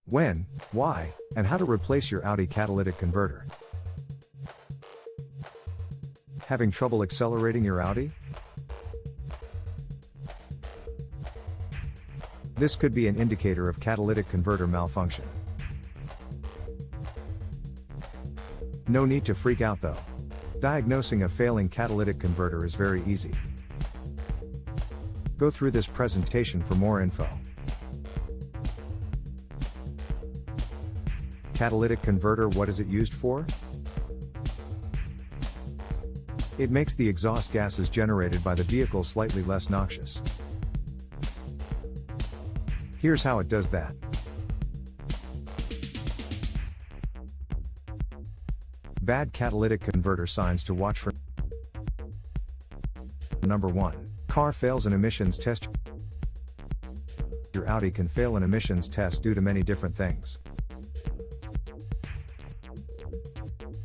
When, why, and how to replace your Audi catalytic converter. Having trouble accelerating your Audi? This could be an indicator of catalytic converter malfunction. No need to freak out though. Diagnosing a failing catalytic converter is very easy. Go through this presentation for more info. Catalytic converter, what is it used for? It makes the exhaust gases generated by the vehicle slightly less noxious. Here's how it does that. Bad catalytic converter signs to watch for. Number 1. Car fails an emissions test. Your Audi can fail an emissions test due to many different things.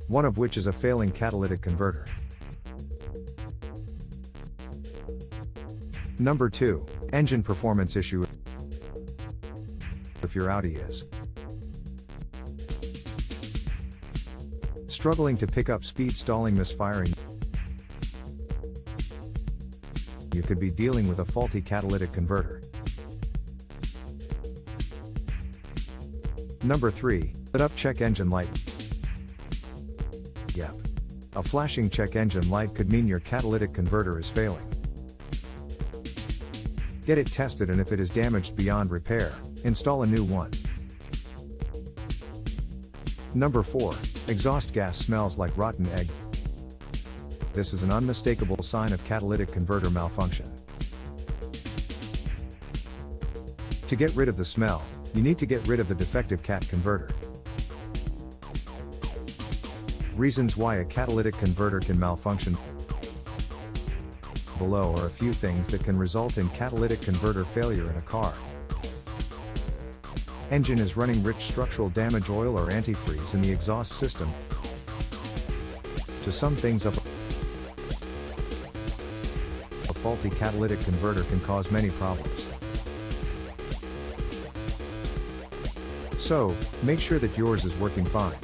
One of which is a failing catalytic converter. Number 2. Engine performance issue. If your Audi is struggling to pick up speed, stalling, misfiring, you could be dealing with a faulty catalytic converter. Number 3. Lit up check engine light. Yep. A flashing check engine light could mean your catalytic converter is failing. Get it tested, and if it is damaged beyond repair, install a new one. Number 4. Exhaust gas smells like rotten egg. This is an unmistakable sign of catalytic converter malfunction. To get rid of the smell, you need to get rid of the defective cat converter. Reasons why a catalytic converter can malfunction. Below are a few things that can result in catalytic converter failure in a car. Engine is running rich structural damage, oil or antifreeze in the exhaust system. To sum things up, a faulty catalytic converter can cause many problems. So, make sure that yours is working fine.